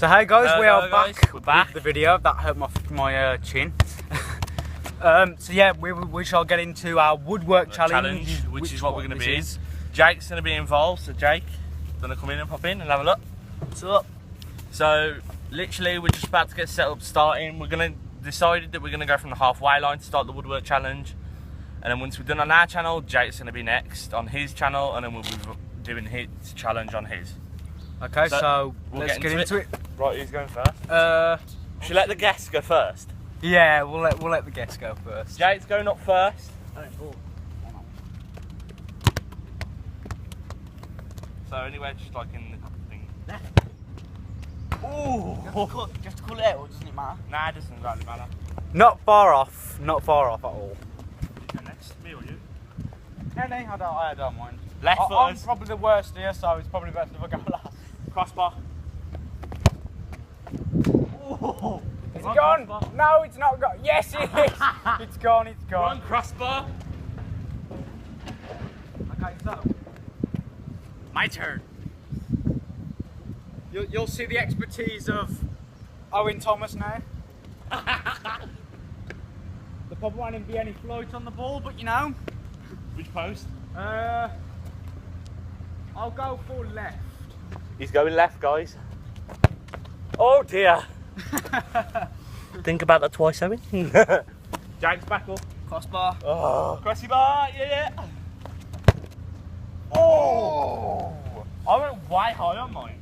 So hey guys, we are back. We're back. With the video. That hurt my chin. So yeah, we shall get into our woodwork challenge, which is what we're going to be. Jake's going to be involved, so Jake, gonna come in and pop in and have a look. What's up? So literally, we're just about to get set up, starting. We're going to decided that we're going to go from the halfway line to start the woodwork challenge, and then once we're done on our channel, Jake's going to be next on his channel, and then we'll be doing his challenge on his. Okay, so let's get into it. Right, who's going first? Should we let the guests go first? Yeah, we'll let the guests go first. Jake's going up first. So anyway, just like in the thing. Ooh! Do you have to call it out, or doesn't it matter? Nah, it doesn't really matter. Not far off at all. Next, me or you? Any, I don't mind. Left I'm footers. probably the worst here, so it's probably best if I go last. Crossbar. Ooh. Is it gone? Crossbar. No, it's not gone. Yes, it is. It's gone. One crossbar. Okay, so My turn. you'll see the expertise of Owen Thomas now. There probably won't even be any float on the ball, but you know. Which post? I'll go for left. He's going left, guys. Oh dear. Think about that twice, Owen. Jake's back up. Crossbar. Oh. Crossy bar, yeah. Oh! I went way high on mine.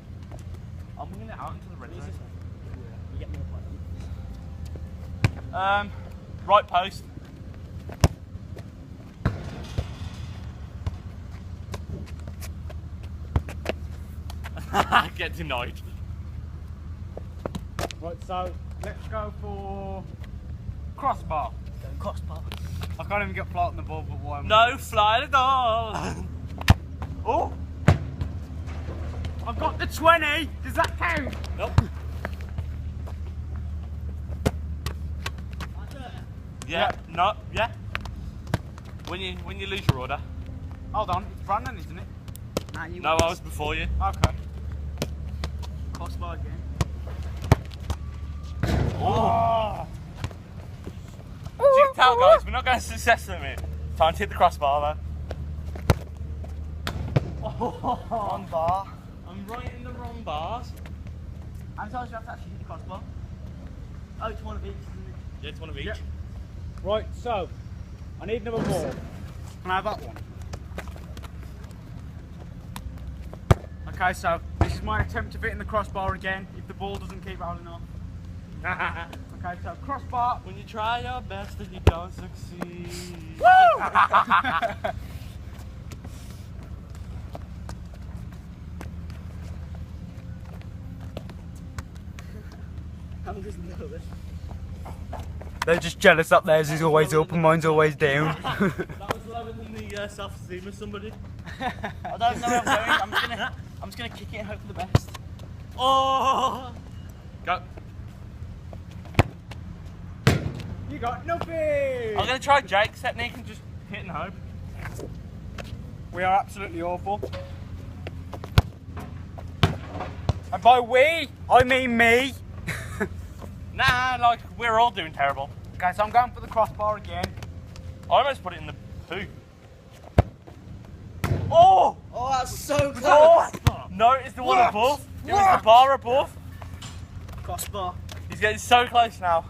I'm winging it out into the red zone. Right post. Get denied. Right, so let's go for crossbar. Crossbar. I can't even get flat on the ball, but why? No fly at all. Oh! I've got the 20. Does that count? Nope. Yeah. No. Yeah. When you lose your order. Hold on, it's Brandon, isn't it? Nah, you No, I was before you. Okay. crossbar again. Oh! As you can tell, guys, we're not going to success limit. Time to hit the crossbar, though. Wrong bar. I'm right in the wrong bars. How many times do you have to actually hit the crossbar? Oh, it's one of each, isn't it? Yeah, it's one of each. Yep. Right, so I need another ball. Can I have that one? Okay, so this is my attempt to fit in the crossbar again, if the ball doesn't keep holding off. Okay, so crossbar. When you try your best and you don't succeed. Woo! I'm just nervous. They're just jealous that theirs is always up and mine's always down. That was lower than the self-esteem of somebody. I don't know where I'm going. I'm just gonna kick it and hope for the best. Oh! Go. You got nothing! I'm going to try Jake's technique and just hit and hope. We are absolutely awful. And by we, I mean me. Nah, like, we're all doing terrible. Okay, so I'm going for the crossbar again. I almost put it in the poo. Oh! Oh, that's so close. Oh! No, it's the one What? above. It was the bar above. Crossbar. He's getting so close now.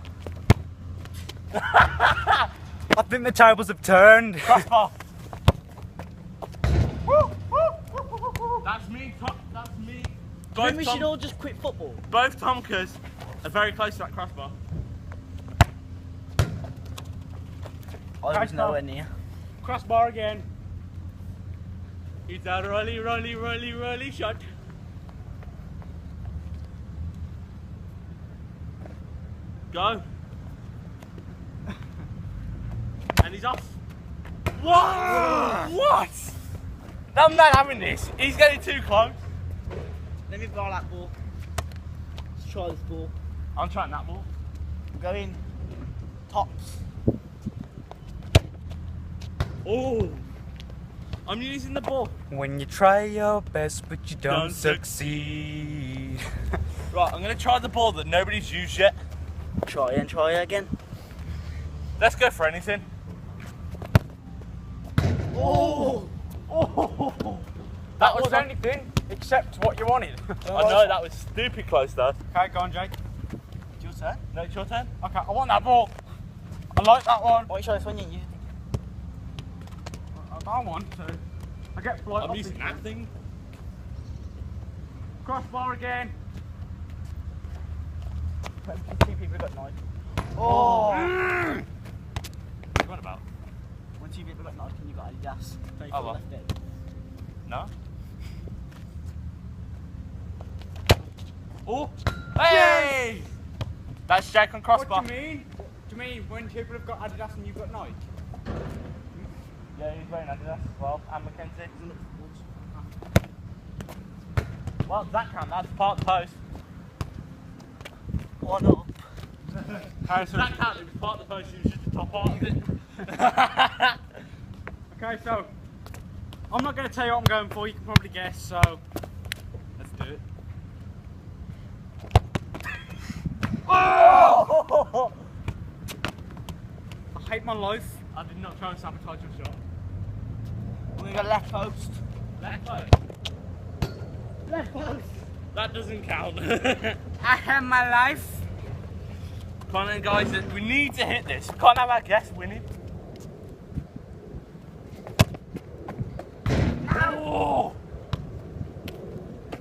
I think the tables have turned. Crossbar. That's me, that's me. Do you think we should all just quit football? Both Tomkas are very close to that crossbar. I was nowhere near. Crossbar again. It's a rolly shot. Go. And he's off. What? What? I'm not having this. He's getting too close. Let me borrow that ball. Let's try this ball. I'm trying that ball. I'm going tops. Oh. I'm using the ball. When you try your best but you don't succeed. Right, I'm going to try the ball that nobody's used yet. Try and try again. Let's go for anything. Oh! That was anything except what you wanted. I know, that was stupid close though. Okay, go on, Jake. It's your turn. No, it's your turn. Okay, I want that ball. I like that one. Why should I swing it? You I don't want to. I get flight I'm off using this that one. thing. Crossbar again. 2 people got knife. Oh! What about? When 2 people got knife and you got Adidas. Don't Oh, well. left it. No. Oh! Hey! That's Jake on crossbar. What do you mean? Do you mean when people have got Adidas and you've got Nike? Yeah, he's wearing Adidas as well, and Mackenzie. Well, that count, that's part of the post. One up. Okay, so, That count, it was part of the post, it was just the top part of it. okay, so I'm not going to tell you what I'm going for, you can probably guess, so let's do it. Oh! I hate my life. I did not try and sabotage your shot. We're going to go left post. Left post? Left post. That doesn't count. I hate my life. Come on then guys, we need to hit this. We can't have our guests winning. Oh!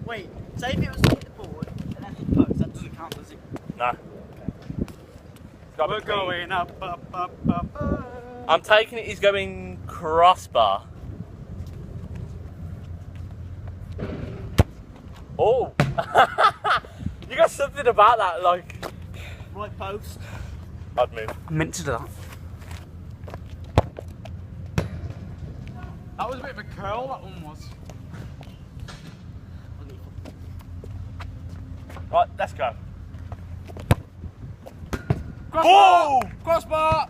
Wait, say if it was hit the board and then hit the post, that doesn't count, does it? No. We're going up, up, up, up. I'm taking it he's going crossbar. Oh! You got something about that, like... Right post. I'd move. Meant to do that. That was a bit of a curl, that one was. Right, let's go. Crossbar! Boom! Crossbar!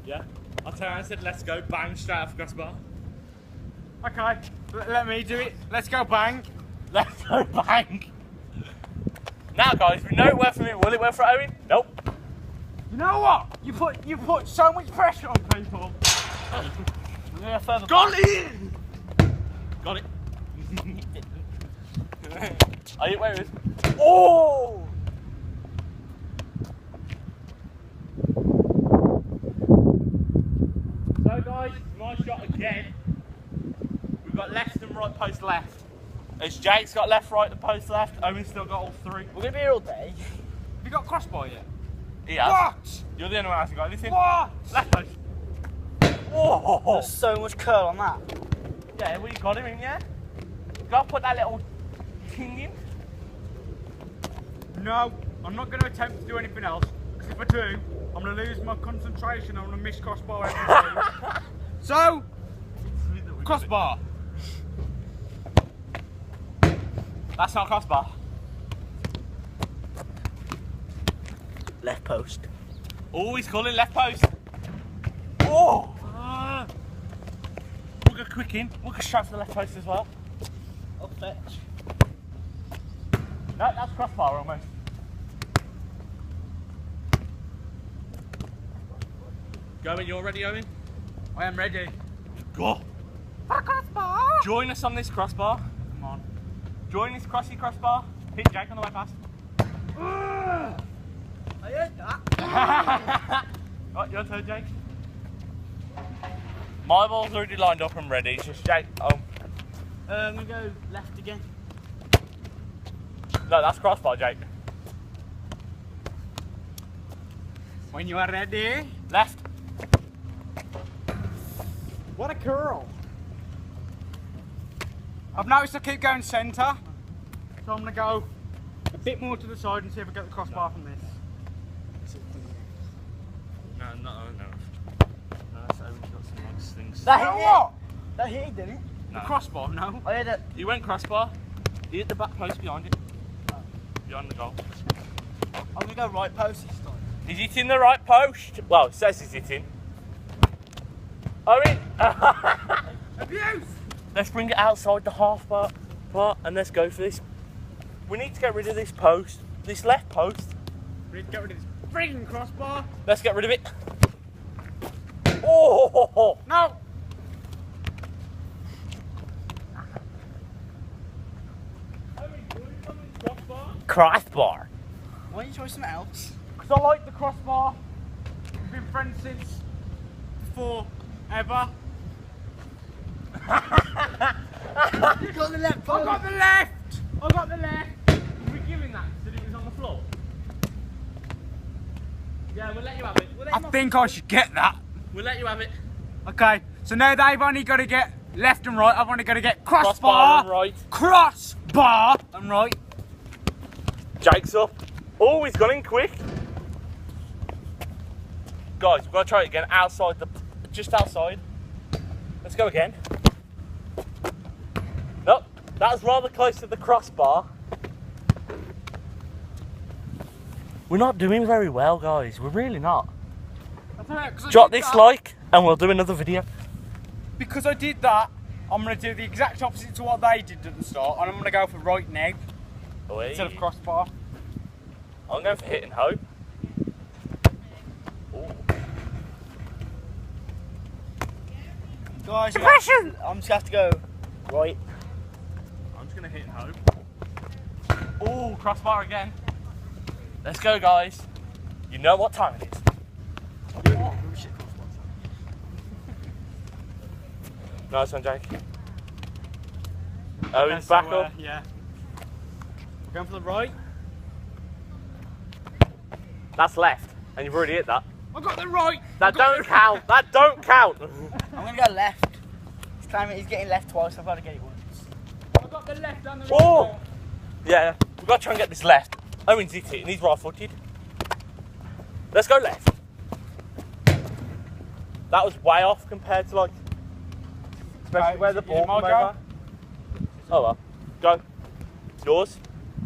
Yeah. I'll tell you, I said let's go, bang, straight off crossbar. Okay, let me do it. Let's go bang. Let's go, bang! Now guys, we know it worked for me. Will it work for Owen? Nope. You know what? You put so much pressure on people. We're going to further Got it! Got it. Are you, where is? Oh! So guys, my shot again. We've got left and right post left. As Jake's got left, right and post left, Owen's still got all 3. We're going to be here all day. Have you got crossbar yet? He has. What? You're the only one who hasn't got anything. What? Left post. Oh! There's so much curl on that. Yeah, we got him in, yeah? Gotta put that little thing in. No, I'm not going to attempt to do anything else. Because if I do, I'm going to lose my concentration. I'm going to miss crossbar every time. So, crossbar. That's not crossbar. Left post. Oh, he's calling left post. Oh! We'll go quick in. We'll go straight to the left post as well. Up fetch. No, that's crossbar almost. Go when you're ready, Owen. I am ready. Go. Crossbar. Join us on this crossbar. Come on. Join this crossbar. Hit Jake on the way past. I heard that. Right, your turn, Jake. My ball's already lined up and ready. It's just Jake. Oh, I'm going to go left again. no, that's crossbar, Jake. When you are ready. Left. What a curl. I've noticed I keep going centre. So I'm going to go a bit more to the side and see if I get the crossbar from this. No. No, that's Owen's got some nice things. That You know hit what? it. That hit it, didn't it? No. The crossbar, no. I heard it. He went crossbar. He hit the back post behind it. Behind the goal. I'm going to go right post this time. He's hitting the right post. Well, it says he's hitting. Owen! Abuse! Let's bring it outside the half part and let's go for this. We need to get rid of this post, this left post. We need to get rid of this freaking crossbar. Let's get rid of it. Oh! No! Crossbar. Why don't you try something else? Because I like the crossbar. We've been friends since before ever. You got the left I got the left! I got the left! We're giving that so it was on the floor. Yeah, we'll let you have it. I think I should get that. We'll let you have it. Okay, so now they've only got to get left and right. I've only got to get crossbar, and right. crossbar and right. Jake's up. Oh, he's gone in quick. Guys, we've got to try it again outside just outside. Let's go again. Nope, that was rather close to the crossbar. We're not doing very well, guys. We're really not. Drop this like and we'll do another video. Because I did that, I'm going to do the exact opposite to what they did at the start, and I'm going to go for right now instead of crossbar. I'm going for hit and hope. Ooh. Guys, I'm just going to have to go right. I'm just going to hit and hope. Oh, crossbar again. Let's go, guys. You know what time it is. Oh, shit, Nice one, Jake. Owen's back up. Yeah. We're going for the right. That's left, and you've already hit that. I got the right. That don't count. That don't count. I'm going to go left. He's getting left twice, I've got to get it once. I got the left and the right. Oh! Yeah, we've got to try and get this left. Owen's hit it, and he's right-footed. Let's go left. That was way off compared to like, especially where the ball came over. Oh well, go. Yours,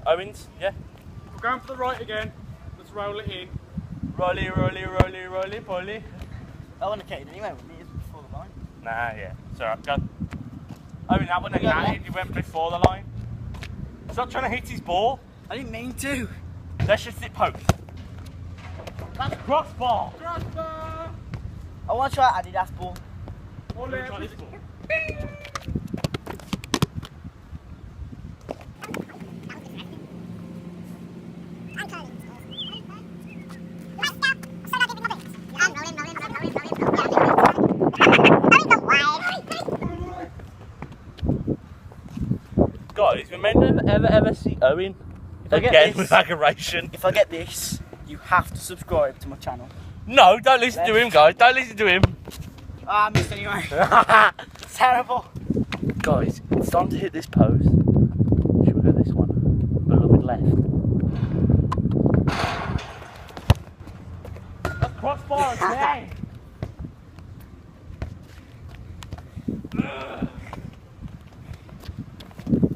Owen's, yeah. We're going for the right again. Let's roll it in. Rolly, rolly, rolly, rolly, poly. I want to get it anyway, we need it before the line. Nah, yeah, it's alright, go. Owen, that one again, you went before the line. Stop trying to hit his ball. I didn't mean to. Let's just hit post. That's crossbar. Crossbar. I want to try Adidas ball. All Try in. this ball. Guys, we may never ever see Owen again with aggravation. If I get this, you have to subscribe to my channel. No, don't listen to him, guys. Don't listen to him. Ah, I missed anyway. Terrible. Guys, it's time to hit this pose. Should we go this one? Beloved left. That's crossbar again.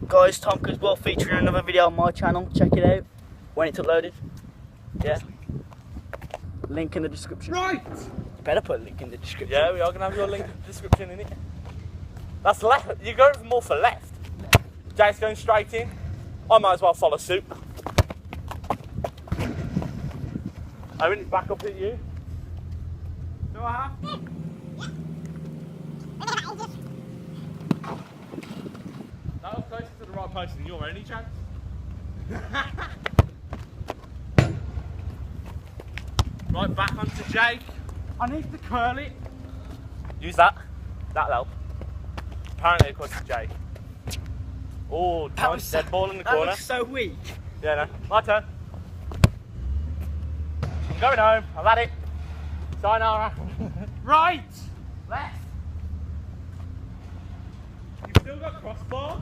Guys, Tom Criswell featuring another video on my channel. Check it out when it's uploaded. Yeah. Link in the description. Right. You better put a link in the description. Yeah, we are going to have your link in the description, innit? That's left. You're going more for left. Jake's going straight in. I might as well follow suit. Owen, it's back up at you. Do I have? That was closer to the right post than your only chance. Right, back onto Jake. I need to curl it. Use that. That'll help. Apparently, of course, it's Jake. Oh, nice dead ball in the corner. That looks so weak. Yeah, no. My turn. I'm going home. I've had it. Sayonara. Right. Left. You've still got crossbar.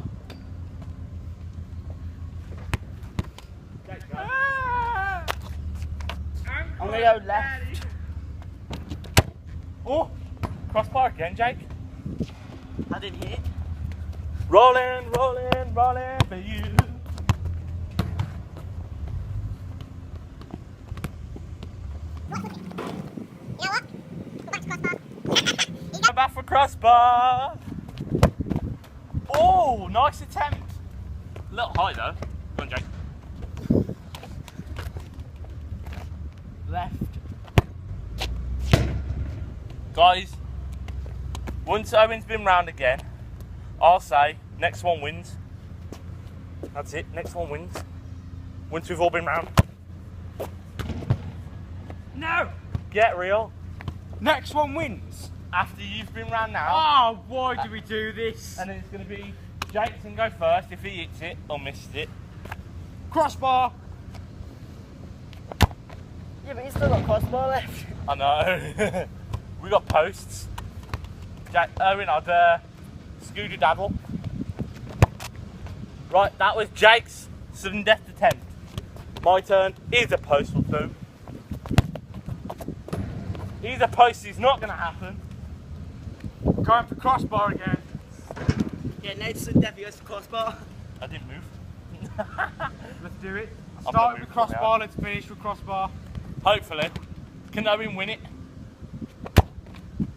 Jake, go. Ah. I'm going to go left. Oh, crossbar again, Jake. I didn't hit it. Rolling, rolling, rolling for you. Go back for crossbar. Oh, nice attempt. A little high though. Go on, Jake. Left. Guys, once Owen's been round again, I'll say next one wins. That's it, next one wins. Once we've all been round. No! Get real. Next one wins. After you've been round now. Oh, why do we do this? And then it's going to be Jake can go first if he hits it or missed it. Crossbar. Yeah, but he's still got crossbar left. I know. We got posts. Owen, I'd scooter daddle. Right, that was Jake's sudden death attempt. My turn. Here's a post or two. Here's a post. It's not going to happen. Going for crossbar again. Yeah, Nate's definitely goes for crossbar. I didn't move. Let's do it. I'm Start not with moving crossbar, now. let's finish with crossbar. Hopefully. Can Owen win it?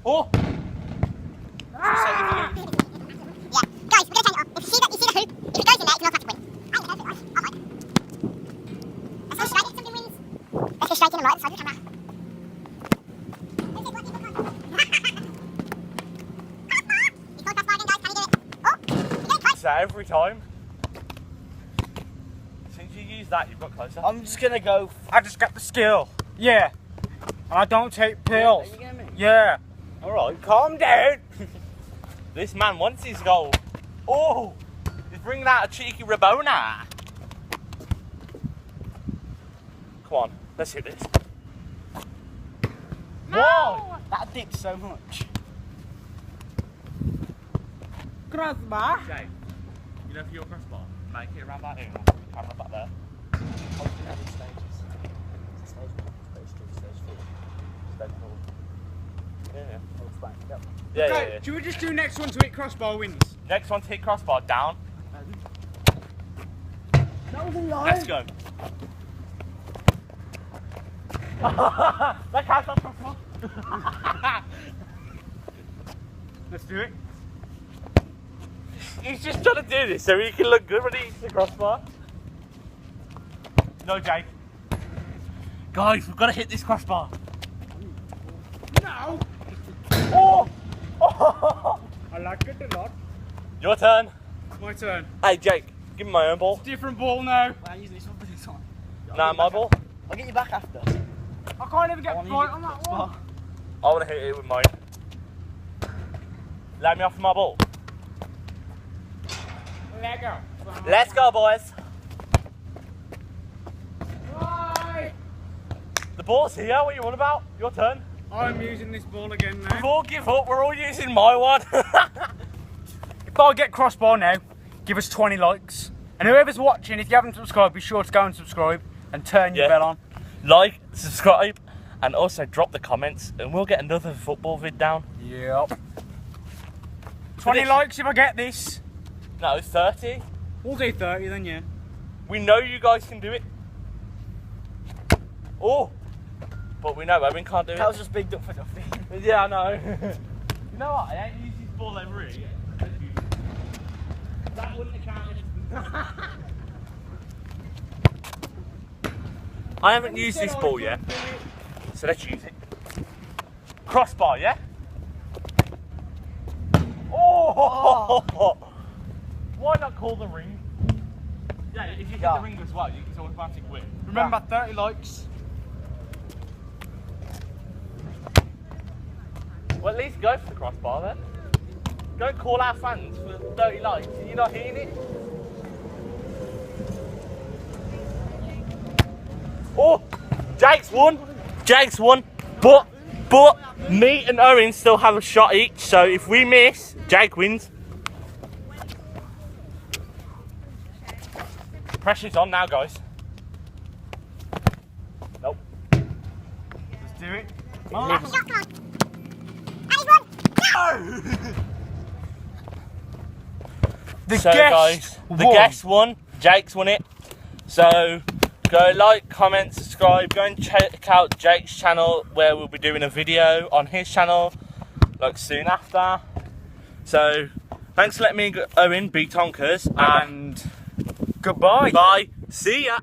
Oh! Ah! Yeah, guys, we're going to change it up. If you see the hoop, if it goes in there, it's not have to win. I ain't going to go for it, right? Let's go straight in, something wins. Let's go straight in and right at the side of the camera. He's called crossbar again, guys, can you do it? Oh, you're getting close. So every time. Since you use that, you've got closer. I'm just gonna go. I just got the skill. Yeah. I don't take pills. Are you getting me? Yeah. Alright, calm down. This man wants his goal. Oh! He's bringing out a cheeky Rabona. Come on, let's hit this. Whoa! That dipped so much. Crossbar. Jake, you know for your crossbar, make it around that in. Camera back there. Yeah. Okay, should we just do next one to hit crossbar wins? Next one to hit crossbar down. That was a lie. Let's go. That counts as crossbar. Let's do it. He's just trying to do this so he can look good when he hits the crossbar. No, Jake. Guys, we've got to hit this crossbar. No. Oh! I like it a lot. Your turn. My turn. Hey, Jake, give me my own ball. Different ball now. Wait, I'm using this one for this one. Nah, my ball. I'll get you back after. I can't even I get wanna right use on the that crossbar. one. I want to hit it with mine. Let me off my ball. Lego. Let's go, boys. Bye. The ball's here. What are you on about? Your turn. I'm using this ball again now. We've all give up. We're all using my one. If I get crossbar now, give us 20 likes. And whoever's watching, if you haven't subscribed, be sure to go and subscribe and turn your Yeah. bell on. Like, subscribe, and also drop the comments, and we'll get another football vid down. Yep. 20 Finish. likes if I get this. No, 30. We'll do 30 then, yeah. We know you guys can do it. Oh, but we know Owen can't do That was it. just bigged up for nothing. Yeah, I know. You know what? I ain't used this ball ever here. That wouldn't have counted. I haven't used this ball yet, so let's use it. Crossbar, yeah? Oh! Why not call the ring? Yeah, if you hit Yeah. the ring as well, it's automatic win. Remember, 30 likes. Well, at least go for the crossbar then. Don't call our fans for 30 likes. Are you not hearing it? Oh, Jake's won. Jake's won. But me and Owen still have a shot each. So if we miss, Jake wins. Pressure's on now, guys. Nope. Let's do it. Shot, come on. And he's won. The So guest guys, the won. guest won. Jake's won it. So go like, comment, subscribe. Go and check out Jake's channel where we'll be doing a video on his channel like soon after. So Thanks for letting me and Owen beat Tonkers, and Goodbye. bye. See ya.